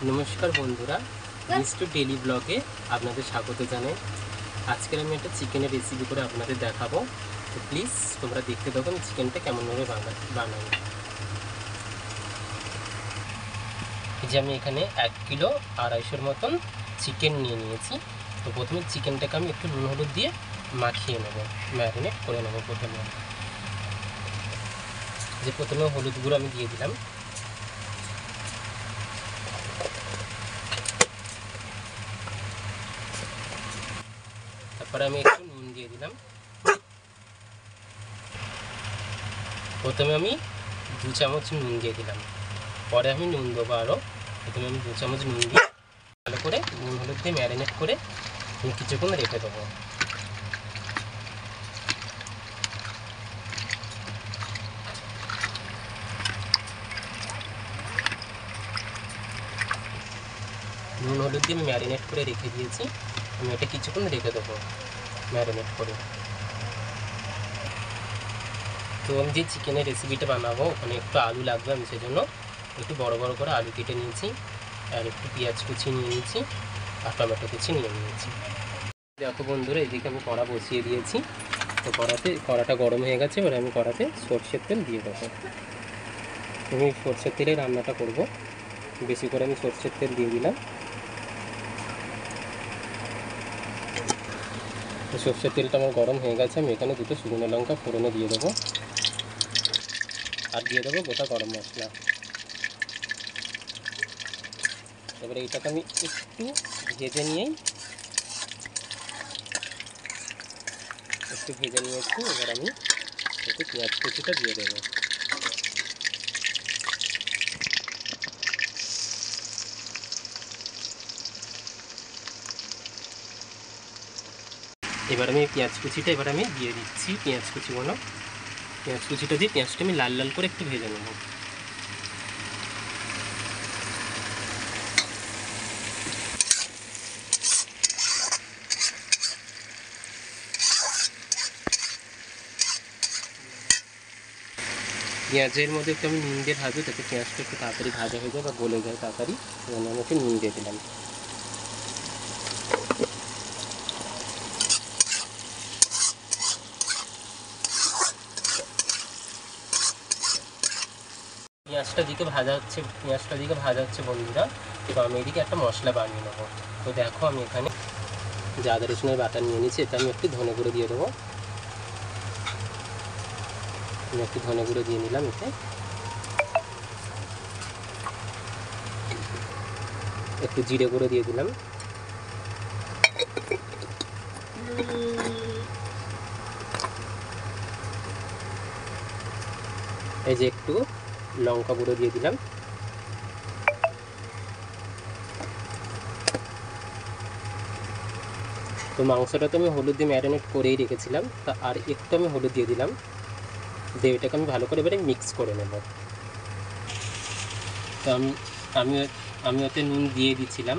নমস্কার বন্ধুরা, mister daily ব্লগে আপনাদের স্বাগত জানাই। আজকে আমি একটা চিকেনের রেসিপি করে আপনাদের দেখাবো। তো প্লিজ তোমরা দেখতে থাকো আমি চিকেনটা কেমনভাবে বানাই। এই যে আমি এখানে 1 কিলো 250 মতন চিকেন নিয়ে নিয়েছি। তো প্রথমে চিকেনটাকে আমি একটু নুন হলুদ দিয়ে মাখিয়ে নেব, ম্যারিনেট করে নেব। প্রথমে হলুদ গুঁড়ো আমি দিয়ে দিলাম, তারপরে আমি একটু নুন দিয়ে দিলাম। প্রথমে আমি 2 চামচ নুন দিয়ে দিলাম, পরে আমি নুন দেবো আরও। প্রথমে আমি 2 চামচ নুন দিয়ে ভালো করে নুন হলুদ দিয়ে ম্যারিনেট করে আমি কিছুক্ষণ রেখে দেবো। নুন হলুদ দিয়ে আমি ম্যারিনেট করে রেখে দিয়েছি, আমি এটা কিছুক্ষণ রেখে দেবো ম্যারিনেট করে। তো আমি যে চিকেনের রেসিপিটা বানাবো ওখানে একটু আলু লাগবে, আমি সেজন্য একটু বড় বড় করে আলু কেটে নিয়েছি, আর একটু পেঁয়াজ কুচি নিয়ে নিয়েছি, আর টমেটো কুচি নিয়ে নিয়েছি। দেখো বন্ধুরা, এদিকে আমি কড়া বসিয়ে দিয়েছি। তো কড়াটা গরম হয়ে গেছে, এবার আমি কড়াতে সরষের তেল দিয়ে দেবো। আমি সরষের তেলে রান্নাটা করব, বেশি করে আমি সরষের তেল দিয়ে দিলাম। সরষের তেলটা আমার গরম হয়ে গেছে, আমি এখানে 2টো শুকনো লঙ্কা ফোড়নে দিয়ে দেবো, আর দিয়ে দেবো গোটা গরম মশলা। এবারে এইটাকে আমি একটু ভেজে নিয়েছি। এবার আমি একটু পেঁয়াজ কুচিটা দিয়ে দেবো। এবার আমি পেঁয়াজ কুচিটা দিয়ে দিচ্ছি। পেঁয়াজ কুচিটা দিয়ে পেঁয়াজটা আমি লাল লাল করে একটু ভেজে নেব। পেঁয়াজের মধ্যে একটু আমি নুন দিয়ে ভাজবো, যাতে পেঁয়াজটা একটু তাড়াতাড়ি ভাজা হয়ে যায় বা গলে যায় তাড়াতাড়ি। সেজন্য আমি একটু নুন দিয়ে দিলাম। পেঁয়াজটা দিকে ভাজা হচ্ছে বন্ধুরা। তো আমি এদিকে একটা মশলা বানিয়ে নেবো। তো দেখো, আমি এখানে যে আদা রসুনের বাটা নিয়ে নিচ্ছি, এটা আমি একটু ধনে গুঁড়ো দিয়ে দেবো। আমি একটু ধনে গুঁড়ো দিয়ে নিলাম, এতে একটু জিরে গুঁড়ো দিয়ে দিলাম, এই যে একটু লঙ্কা গুঁড়ো দিয়ে দিলাম। তো মাংসটা তো আমি হলুদ দিয়ে ম্যারিনেট করেই রেখেছিলাম, তা আর একটু আমি হলুদ দিয়ে দিলাম, দিয়ে এটাকে আমি ভালো করে এবারে মিক্স করে নেব। তো আমি ওতে নুন দিয়ে দিচ্ছিলাম,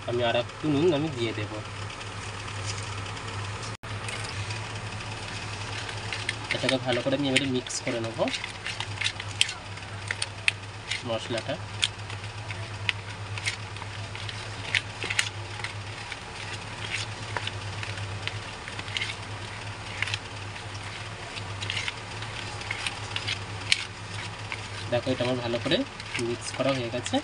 আমি আর একটু নুন আমি দিয়ে দেব। এটাকে ভালো করে আমি এবারে মিক্স করে নেব মশলাটা। দেখো, এটা আমার ভালো করে মিক্স করা হয়ে গেছে।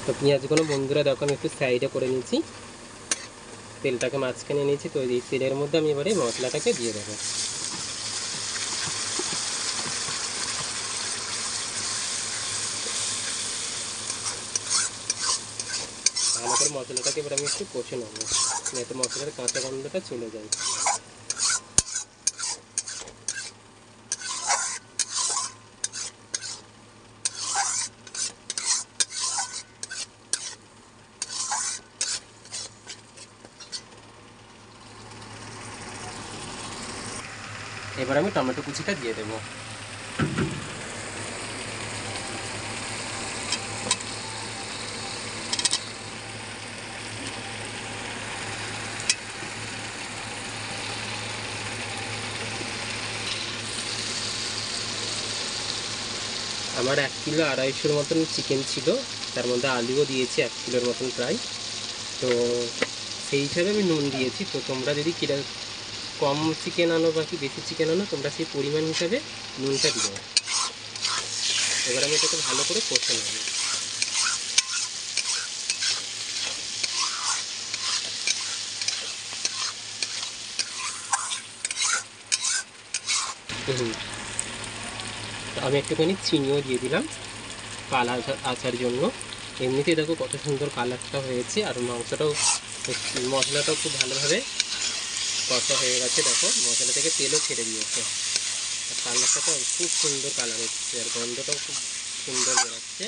তো পেঁয়াজগুলো বন্ধুরা দেখো আমি একটু সাইডে করে নিয়েছি, তেলটাকে মাঝখানে নিয়েছি। তো এই তেলের মধ্যে আমি এবারে মশলাটাকে দিয়ে দেবো। ভালো করে মশলাটাকে এবার আমি একটু কষে নেবো, যাতে মশলার কাঁচা গন্ধটা চলে যায়। এবার আমি টমেটো কুচিটা দিয়ে দেবো। আমার 1 কিলো 250 মতন চিকেন ছিল, তার মধ্যে আলুও দিয়েছি 1 কিলোর মতন প্রায়। তো সেই হিসাবে আমি নুন দিয়েছি। তো তোমরা যদি কম চিকেন আনো বা কি বেশি চিকেন আনো, তোমরা সেই পরিমাণ হিসাবে নুনটা দিও। এবার আমি এটাকে ভালো করে কষে নেব। আমি একটুখানি চিনিও দিয়ে দিলাম কালার আসার জন্য। এমনিতেই দেখো কত সুন্দর কালারটা হয়েছে, আর মাংসটাও মশলাটাও খুব ভালোভাবে কষা হয়ে গেছে। দেখো মশলা থেকে তেলও ছেড়ে দিয়েছে, আর কালারটা তো খুব সুন্দর কালার হচ্ছে, আর গন্ধটাও খুব সুন্দর বেরোচ্ছে।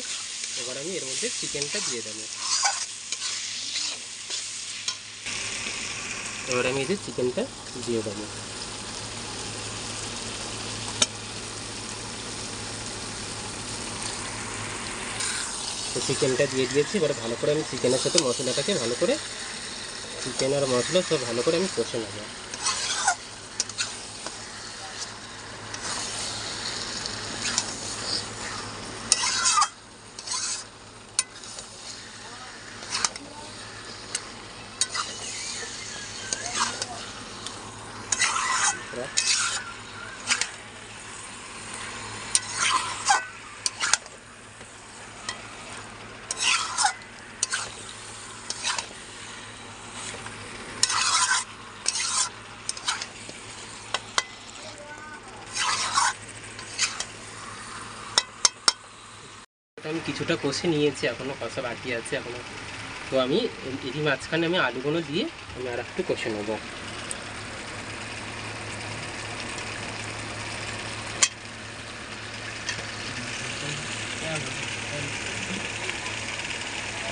এবার আমি এর মধ্যে চিকেনটা দিয়ে দেবো। এবার আমি এই যে চিকেনটা দিয়ে দেবো। তো চিকেনটা দিয়ে দিয়েছি। এবার ভালো করে আমি চিকেনের সাথে মশলাটাকে ভালো করে, চিকেন আর মশলা সব ভালো করে আমি কষে নেব। আমি কিছুটা কষে নিয়েছি, এখনও কষা বাকি আছে এখনও। তো আমি এরই মাঝখানে আমি আলুগুলো দিয়ে আমি আর একটু কষে নেব।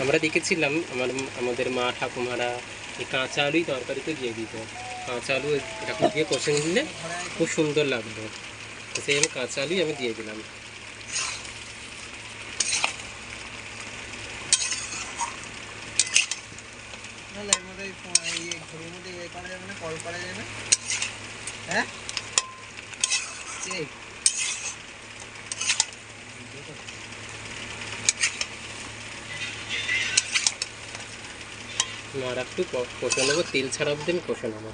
আমরা দেখেছিলাম আমাদের মা ঠাকুমারা এই কাঁচা আলুই তরকারিতে দিয়ে দিত। কাঁচা আলু এরকম দিয়ে কষে নিলে খুব সুন্দর লাগতো। তো সেই আমি কাঁচা আলুই আমি দিয়ে দিলাম। হ্যাঁ আর একটু কষে নেবো, তেল ছাড়া অবধি আমি কষে নেবো।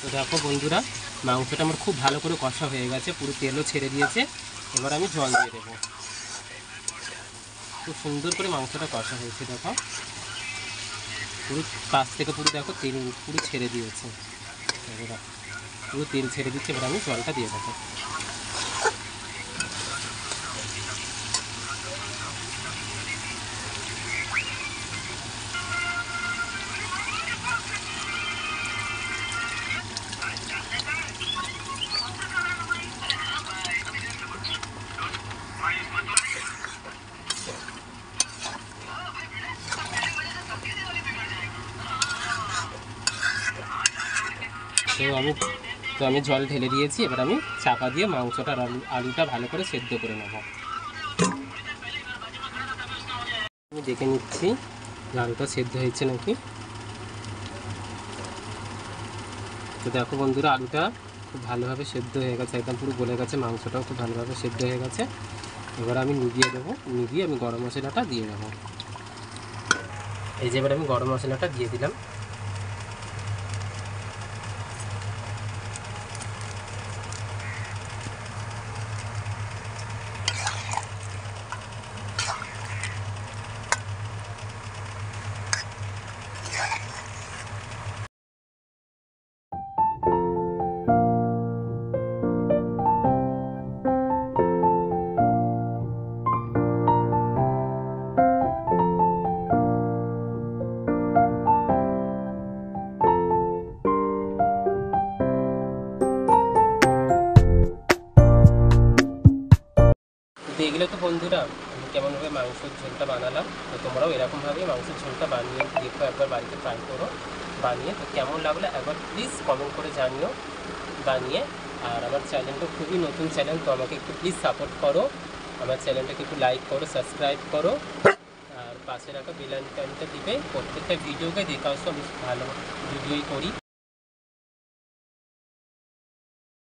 তো দেখো বন্ধুরা, মাংসটা আমার খুব ভালো করে কষা হয়ে গেছে, পুরো তেলও ছেড়ে দিয়েছে। এবার আমি জল দিয়ে দেবো। খুব সুন্দর করে মাংসটা কষা হয়েছে। দেখো পুরো কাছ থেকে পুরো দেখো তেল পুরো ছেড়ে দিয়েছে, পুরো তেল ছেড়ে দিচ্ছে। এবার আমি জলটা দিয়ে দেবো। তো আমি জল ঢেলে দিয়েছি। এবার আমি চাপা দিয়ে মাংসটা আলুটা ভালো করে সেদ্ধ করে নেব। আমি দেখে নিচ্ছি যে আলুটা সেদ্ধ হয়েছে নাকি। তো দেখো বন্ধুরা, আলুটা খুব ভালোভাবে সেদ্ধ হয়ে গেছে, একদম পুরো গলে গেছে, মাংসটাও খুব ভালোভাবে সেদ্ধ হয়ে গেছে। এবার আমি নিভিয়ে দেবো, নিভিয়ে আমি গরম মশলাটা দিয়ে দেবো। এই যে এবার আমি গরম মশলাটা দিয়ে দিলাম। দেখলে তো বন্ধুরা আমি কেমনভাবে মাংসের ঝোলটা বানালাম। তো তোমরাও এরকমভাবেই মাংসের ঝোলটা বানিয়ে দেখো, একবার বাড়িতে ট্রাই করো বানিয়ে। তো কেমন লাগলো একবার প্লিজ কমেন্ট করে জানিও বানিয়ে। আর আমার চ্যানেলটা খুবই নতুন চ্যানেল, তো আমাকে একটু প্লিজ সাপোর্ট করো। আমার চ্যানেলটাকে একটু লাইক করো, সাবস্ক্রাইব করো, আর পাশে রাখা বেল আইকনটা দিবে। প্রত্যেকটা ভিডিওকে দেখা আসো, আমি ভালো ভিডিওই করি।